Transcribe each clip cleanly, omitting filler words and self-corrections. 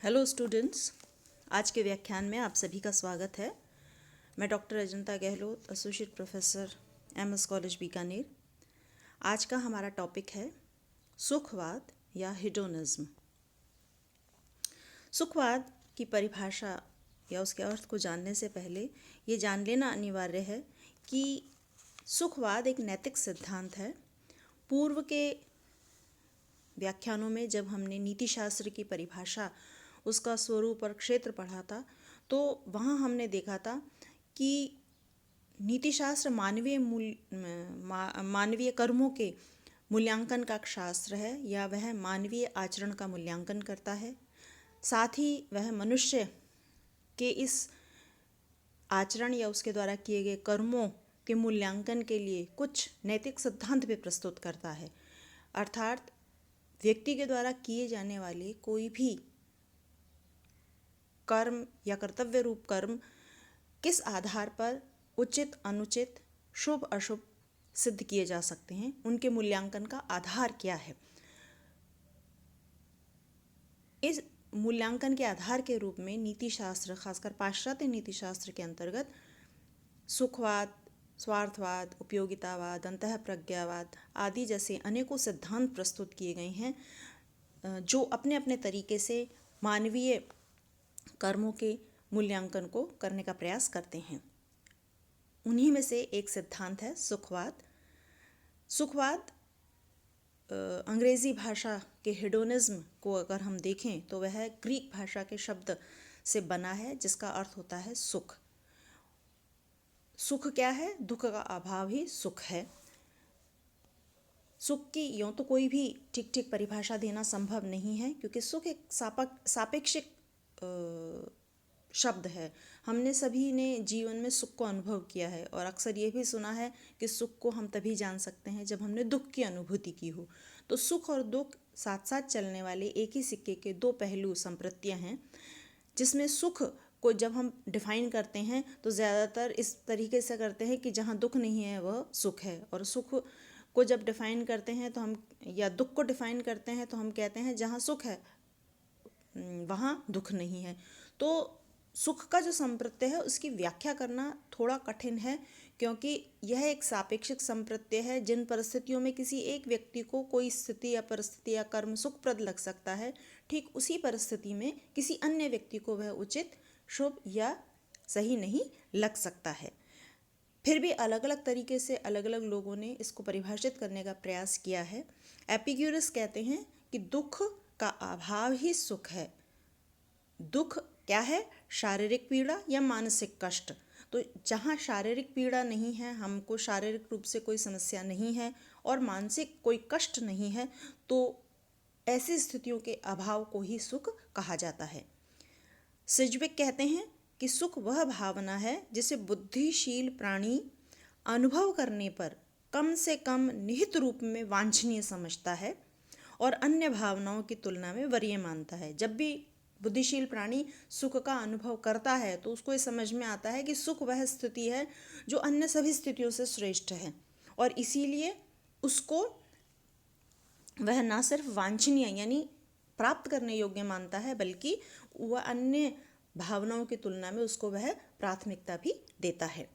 Hello students, आज के व्याख्यान में आप सभी का स्वागत है। मैं doctor Ajanta Gehlot, associate professor MS college Bikaner. आज का हमारा टॉपिक है सुखवाद या हिडोनिज्म। सुखवाद की परिभाषा या उसके अर्थ को जानने से पहले ये जान लेना अनिवार्य है कि सुखवाद एक नैतिक सिद्धांत है। पूर्व के व्याख्यानों में जब हमने नीति शास्त्र की परिभाषा, उसका स्वरूप और क्षेत्र पढ़ा था, तो वहाँ हमने देखा था कि नीतिशास्त्र मानवीय कर्मों के मूल्यांकन का शास्त्र है, या वह मानवीय आचरण का मूल्यांकन करता है। साथ ही वह मनुष्य के इस आचरण या उसके द्वारा किए गए कर्मों के मूल्यांकन के लिए कुछ नैतिक सिद्धांत भी प्रस्तुत करता है। अर्थात व्यक्ति के द्वारा किए जाने वाले कोई भी कर्म या कर्तव्य रूप कर्म किस आधार पर उचित अनुचित शुभ अशुभ सिद्ध किए जा सकते हैं, उनके मूल्यांकन का आधार क्या है। इस मूल्यांकन के आधार के रूप में नीति शास्त्र, खासकर पाश्चात्य नीति शास्त्र के अंतर्गत सुखवाद, स्वार्थवाद, उपयोगितावाद, अंतःप्रज्ञावाद आदि जैसे अनेकों सिद्धांत प्रस्तुत किए गए हैं, जो अपने अपने तरीके से मानवीय कर्मों के मूल्यांकन को करने का प्रयास करते हैं। उन्हीं में से एक सिद्धांत है सुखवाद। सुखवाद अंग्रेजी भाषा के हेडोनिज्म को अगर हम देखें तो वह ग्रीक भाषा के शब्द से बना है, जिसका अर्थ होता है सुख। सुख क्या है? दुख का अभाव ही सुख है। सुख की यूँ तो कोई भी ठीक ठीक परिभाषा देना संभव नहीं है, क्योंकि सुख एक सापेक्षिक शब्द है। हमने सभी ने जीवन में सुख को अनुभव किया है, और अक्सर ये भी सुना है कि सुख को हम तभी जान सकते हैं जब हमने दुख की अनुभूति की हो। तो सुख और दुख साथ साथ चलने वाले एक ही सिक्के के दो पहलू, संप्रत्यय हैं, जिसमें सुख को जब हम डिफाइन करते हैं तो ज़्यादातर इस तरीके से करते हैं कि जहाँ दुख नहीं है वह सुख है, और सुख को जब डिफाइन करते हैं तो हम, या दुख को डिफाइन करते हैं तो हम कहते हैं जहाँ सुख है वहाँ दुख नहीं है। तो सुख का जो संप्रत्यय है उसकी व्याख्या करना थोड़ा कठिन है, क्योंकि यह एक सापेक्षिक संप्रत्यय है। जिन परिस्थितियों में किसी एक व्यक्ति को कोई स्थिति या परिस्थिति या कर्म सुखप्रद लग सकता है, ठीक उसी परिस्थिति में किसी अन्य व्यक्ति को वह उचित, शुभ या सही नहीं लग सकता है। फिर भी अलग अलग तरीके से अलग अलग लोगों ने इसको परिभाषित करने का प्रयास किया है। एपिक्यूरस कहते हैं कि दुख का अभाव ही सुख है। दुख क्या है? शारीरिक पीड़ा या मानसिक कष्ट। तो जहाँ शारीरिक पीड़ा नहीं है, हमको शारीरिक रूप से कोई समस्या नहीं है और मानसिक कोई कष्ट नहीं है, तो ऐसी स्थितियों के अभाव को ही सुख कहा जाता है। सिजविक कहते हैं कि सुख वह भावना है जिसे बुद्धिशील प्राणी अनुभव करने पर कम से कम निहित रूप में वांछनीय समझता है और अन्य भावनाओं की तुलना में वरीय मानता है। जब भी बुद्धिशील प्राणी सुख का अनुभव करता है तो उसको ये समझ में आता है कि सुख वह स्थिति है जो अन्य सभी स्थितियों से श्रेष्ठ है, और इसीलिए उसको वह ना सिर्फ वांछनीय यानी प्राप्त करने योग्य मानता है, बल्कि वह अन्य भावनाओं की तुलना में उसको वह प्राथमिकता भी देता है।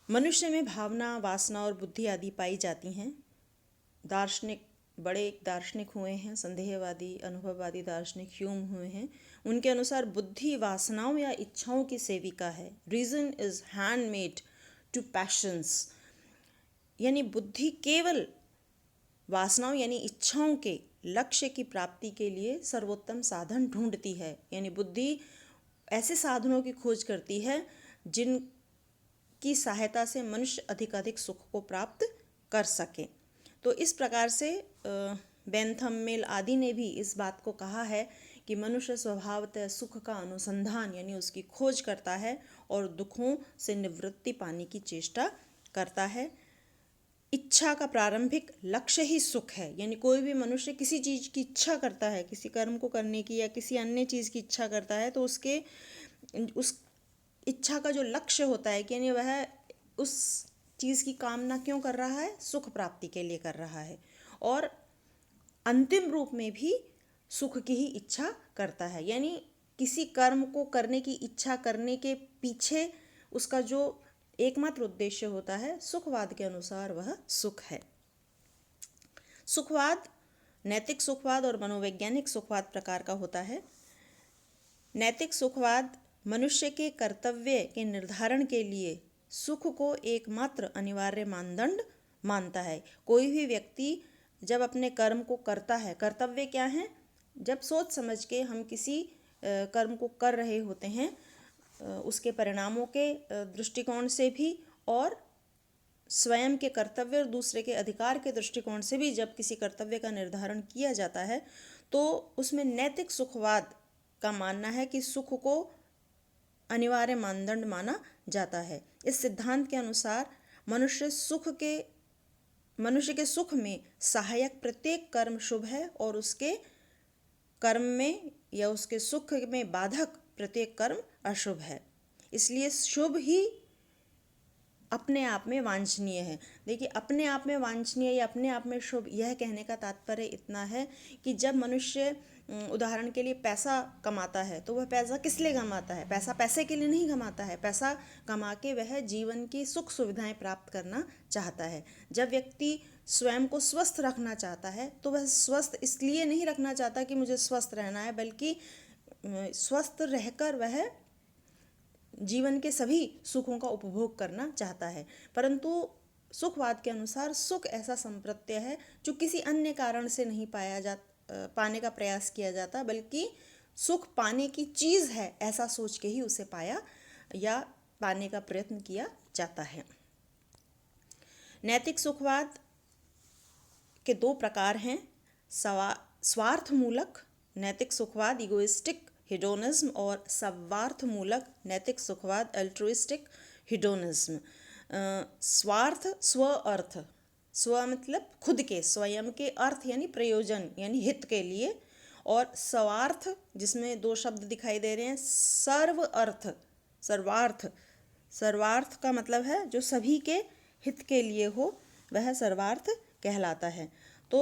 मनुष्य में भावना, वासना और बुद्धि आदि पाई जाती हैं। दार्शनिक, बड़े दार्शनिक हुए हैं, संदेहवादी, अनुभववादी दार्शनिक ह्यूम हुए हैं। उनके अनुसार बुद्धि वासनाओं या इच्छाओं की सेविका है। Reason is handmaid to passions, यानी बुद्धि केवल वासनाओं यानी इच्छाओं के लक्ष्य की प्राप्ति के लिए सर्वोत्तम साधन ढूंढती है। यानी बुद्धि ऐसे साधनों की खोज करती है जिनकी सहायता से मनुष्य अधिकाधिक सुख को प्राप्त कर सके। तो इस प्रकार से बेंथम, मिल आदि ने भी इस बात को कहा है कि मनुष्य स्वभावतः सुख का अनुसंधान यानी उसकी खोज करता है और दुखों से निवृत्ति पाने की चेष्टा करता है। इच्छा का प्रारंभिक लक्ष्य ही सुख है, यानी कोई भी मनुष्य किसी चीज़ की इच्छा करता है, किसी कर्म को करने की या किसी अन्य चीज़ की इच्छा करता है, तो उस इच्छा का जो लक्ष्य होता है कि यानी वह उस चीज़ की कामना क्यों कर रहा है? सुख प्राप्ति के लिए कर रहा है। और अंतिम रूप में भी सुख की ही इच्छा करता है। यानी किसी कर्म को करने की इच्छा करने के पीछे उसका जो एकमात्र उद्देश्य होता है, सुखवाद के अनुसार वह सुख है। सुखवाद नैतिक सुखवाद और मनोवैज्ञानिक सुखवाद प्रकार का होता है। नैतिक सुखवाद मनुष्य के कर्तव्य के निर्धारण के लिए सुख को एकमात्र अनिवार्य मानदंड मानता है। कोई भी व्यक्ति जब अपने कर्म को करता है, कर्तव्य क्या है, जब सोच समझ के हम किसी कर्म को कर रहे होते हैं, उसके परिणामों के दृष्टिकोण से भी और स्वयं के कर्तव्य और दूसरे के अधिकार के दृष्टिकोण से भी जब किसी कर्तव्य का निर्धारण किया जाता है, तो उसमें नैतिक सुखवाद का मानना है कि सुख को अनिवार्य मानदंड माना जाता है। इस सिद्धांत के अनुसार मनुष्य के सुख में सहायक प्रत्येक कर्म शुभ है और उसके कर्म में या उसके सुख में बाधक प्रत्येक कर्म अशुभ है। इसलिए शुभ ही अपने आप में वांछनीय है। देखिए, अपने आप में वांछनीय या अपने आप में शुभ, यह कहने का तात्पर्य इतना है कि जब मनुष्य उदाहरण के लिए पैसा कमाता है तो वह पैसा किस लिए कमाता है? पैसा पैसे के लिए नहीं कमाता है। पैसा कमा के वह जीवन की सुख सुविधाएं प्राप्त करना चाहता है। जब व्यक्ति स्वयं को स्वस्थ रखना चाहता है तो वह स्वस्थ इसलिए नहीं रखना चाहता कि मुझे स्वस्थ रहना है, बल्कि स्वस्थ रहकर वह जीवन के सभी सुखों का उपभोग करना चाहता है। परंतु सुखवाद के अनुसार सुख ऐसा संप्रत्यय है जो किसी अन्य कारण से नहीं पाने का प्रयास किया जाता, बल्कि सुख पाने की चीज़ है ऐसा सोच के ही उसे पाया या पाने का प्रयत्न किया जाता है। नैतिक सुखवाद के दो प्रकार हैं। स्वार्थमूलक नैतिक सुखवाद इगोइस्टिक हिडोनिज्म और सर्वार्थमूलक नैतिक सुखवाद अल्ट्रुइस्टिक हिडोनिज्म। स्वार्थ स्व अर्थ, स्व मतलब खुद के, स्वयं के, अर्थ यानी प्रयोजन यानी हित के लिए, और स्वार्थ जिसमें दो शब्द दिखाई दे रहे हैं, सर्व अर्थ, सर्वार्थ। सर्वार्थ का मतलब है जो सभी के हित के लिए हो, वह सर्वार्थ कहलाता है। तो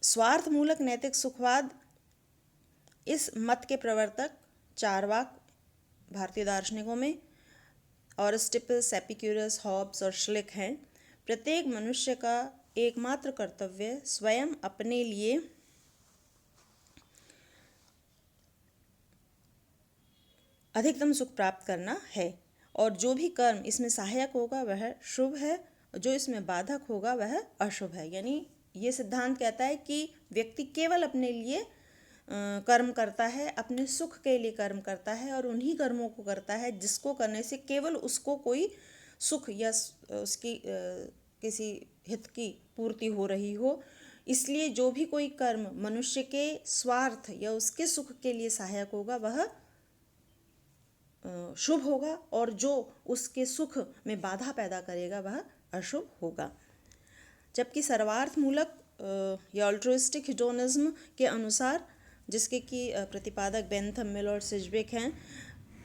स्वार्थमूलक नैतिक सुखवाद, इस मत के प्रवर्तक चारवाक भारतीय दार्शनिकों में ऑरिस्टिपस, एपिक्यूरस, हॉब्स और श्लिक हैं। प्रत्येक मनुष्य का एकमात्र कर्तव्य स्वयं अपने लिए अधिकतम सुख प्राप्त करना है, और जो भी कर्म इसमें सहायक होगा वह शुभ है, जो इसमें बाधक होगा वह अशुभ है। यानी ये सिद्धांत कहता है कि व्यक्ति केवल अपने लिए कर्म करता है, अपने सुख के लिए कर्म करता है, और उन्हीं कर्मों को करता है जिसको करने से केवल उसको कोई सुख या उसकी किसी हित की पूर्ति हो रही हो। इसलिए जो भी कोई कर्म मनुष्य के स्वार्थ या उसके सुख के लिए सहायक होगा वह शुभ होगा, और जो उसके सुख में बाधा पैदा करेगा वह अशुभ होगा। जबकि सर्वार्थमूलक या अल्ट्रुइस्टिक हिडोनिज्म के अनुसार, जिसके कि प्रतिपादक बेंथम, मिल और सिजविक हैं,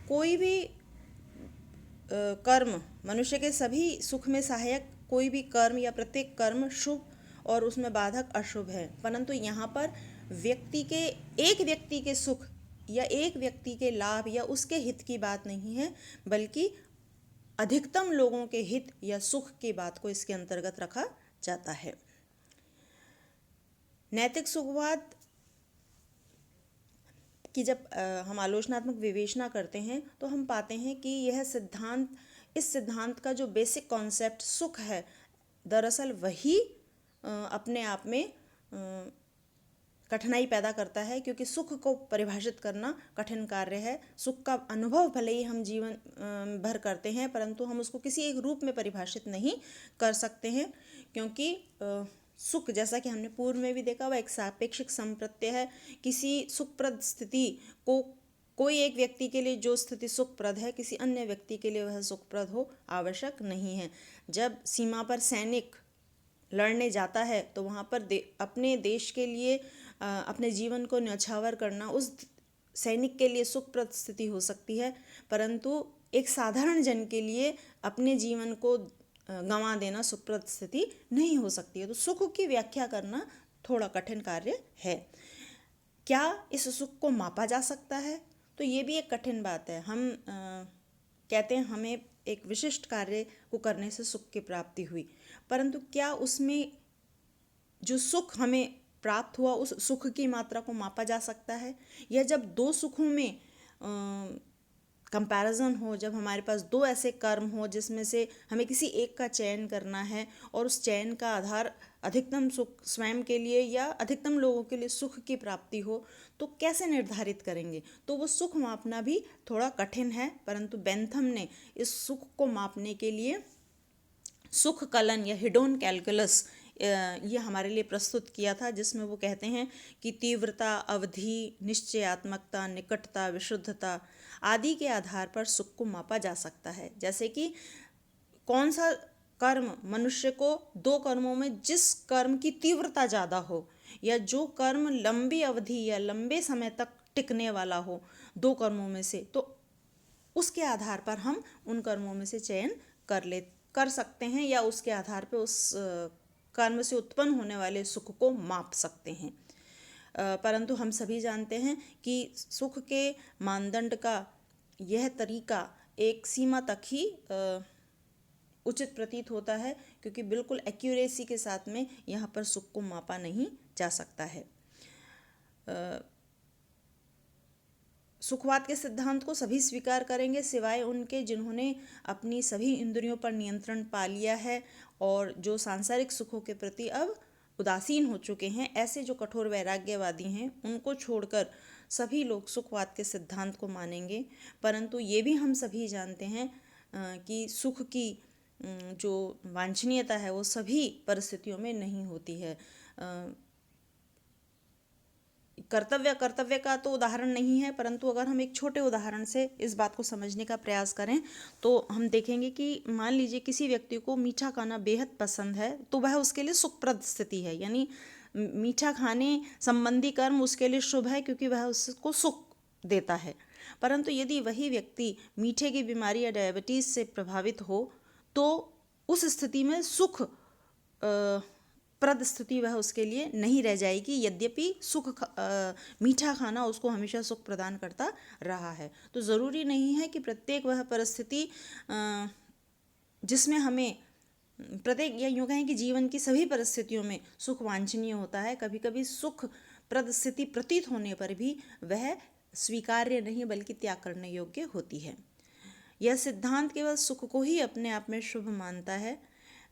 कोई भी कर्म मनुष्य के सभी सुख में सहायक कोई भी कर्म या प्रत्येक कर्म शुभ और उसमें बाधक अशुभ है। परंतु यहाँ पर एक व्यक्ति के सुख या एक व्यक्ति के लाभ या उसके हित की बात नहीं है, बल्कि अधिकतम लोगों के हित या सुख की बात को इसके अंतर्गत रखा जाता है। नैतिक सुखवाद की जब हम आलोचनात्मक विवेचना करते हैं तो हम पाते हैं कि इस सिद्धांत का जो बेसिक कॉन्सेप्ट सुख है, दरअसल वही अपने आप में कठिनाई पैदा करता है, क्योंकि सुख को परिभाषित करना कठिन कार्य है। सुख का अनुभव भले ही हम जीवन भर करते हैं, परंतु हम उसको किसी एक रूप में परिभाषित नहीं कर सकते हैं, क्योंकि सुख, जैसा कि हमने पूर्व में भी देखा, वह एक सापेक्षिक संप्रत्यय है। किसी सुखप्रद स्थिति को कोई एक व्यक्ति के लिए जो स्थिति सुखप्रद है, किसी अन्य व्यक्ति के लिए वह सुखप्रद हो आवश्यक नहीं है। जब सीमा पर सैनिक लड़ने जाता है तो वहाँ पर अपने देश के लिए अपने जीवन को न्यौछावर करना उस सैनिक के लिए सुखप्रद स्थिति हो सकती है, परंतु एक साधारण जन के लिए अपने जीवन को गंवा देना सुखप्रद स्थिति नहीं हो सकती है। तो सुख की व्याख्या करना थोड़ा कठिन कार्य है। क्या इस सुख को मापा जा सकता है? तो ये भी एक कठिन बात है। हम कहते हैं हमें एक विशिष्ट कार्य को करने से सुख की प्राप्ति हुई, परंतु क्या उसमें जो सुख हमें प्राप्त हुआ उस सुख की मात्रा को मापा जा सकता है? या जब दो सुखों में कंपैरिजन हो, जब हमारे पास दो ऐसे कर्म हो जिसमें से हमें किसी एक का चयन करना है और उस चयन का आधार अधिकतम सुख स्वयं के लिए या अधिकतम लोगों के लिए सुख की प्राप्ति हो, तो कैसे निर्धारित करेंगे? तो वो सुख मापना भी थोड़ा कठिन है, परंतु बेंथम ने इस सुख को मापने के लिए सुख कलन या हिडोन कैलकुलस ये हमारे लिए प्रस्तुत किया था, जिसमें वो कहते हैं कि तीव्रता, अवधि, निश्चयात्मकता, निकटता, विशुद्धता आदि के आधार पर सुख को मापा जा सकता है। जैसे कि कौन सा कर्म मनुष्य को दो कर्मों में जिस कर्म की तीव्रता ज़्यादा हो या जो कर्म लंबी अवधि या लंबे समय तक टिकने वाला हो दो कर्मों में से, तो उसके आधार पर हम उन कर्मों में से चयन कर सकते हैं या उसके आधार पर उस कर्म से उत्पन्न होने वाले सुख को माप सकते हैं। परंतु हम सभी जानते हैं कि सुख के मानदंड का यह तरीका एक सीमा तक ही उचित प्रतीत होता है, क्योंकि बिल्कुल एक्यूरेसी के साथ में यहाँ पर सुख को मापा नहीं जा सकता है। सुखवाद के सिद्धांत को सभी स्वीकार करेंगे सिवाय उनके जिन्होंने अपनी सभी इंद्रियों पर नियंत्रण पा लिया है और जो सांसारिक सुखों के प्रति अब उदासीन हो चुके हैं। ऐसे जो कठोर वैराग्यवादी हैं उनको छोड़कर सभी लोग सुखवाद के सिद्धांत को मानेंगे। परंतु ये भी हम सभी जानते हैं कि सुख की जो वांछनीयता है वो सभी परिस्थितियों में नहीं होती है। कर्तव्य का तो उदाहरण नहीं है, परंतु अगर हम एक छोटे उदाहरण से इस बात को समझने का प्रयास करें तो हम देखेंगे कि मान लीजिए किसी व्यक्ति को मीठा खाना बेहद पसंद है, तो वह उसके लिए सुखप्रद स्थिति है, यानी मीठा खाने संबंधी कर्म उसके लिए शुभ है क्योंकि वह उसको सुख देता है। परंतु यदि वही व्यक्ति मीठे की बीमारी या डायबिटीज़ से प्रभावित हो तो उस स्थिति में सुख प्रद स्थिति वह उसके लिए नहीं रह जाएगी, यद्यपि मीठा खाना उसको हमेशा सुख प्रदान करता रहा है। तो ज़रूरी नहीं है कि प्रत्येक वह परिस्थिति जिसमें हमें प्रत्येक या यूँ कहें कि जीवन की सभी परिस्थितियों में सुख वांछनीय होता है। कभी कभी सुख प्रद स्थिति प्रतीत होने पर भी वह स्वीकार्य नहीं बल्कि त्याग करने योग्य होती है। यह सिद्धांत केवल सुख को ही अपने आप में शुभ मानता है,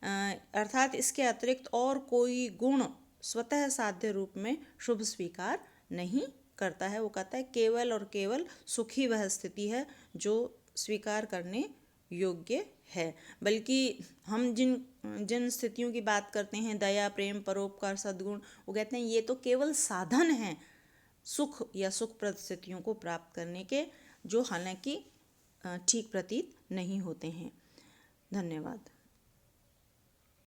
अर्थात इसके अतिरिक्त और कोई गुण स्वतः साध्य रूप में शुभ स्वीकार नहीं करता है। वो कहता है केवल और केवल सुख ही वह स्थिति है जो स्वीकार करने योग्य है। बल्कि हम जिन स्थितियों की बात करते हैं, दया, प्रेम, परोपकार, सद्गुण, वो कहते हैं ये तो केवल साधन हैं सुख या सुखप्रद स्थितियों को प्राप्त करने के, जो हालांकि ठीक प्रतीत नहीं होते हैं। धन्यवाद।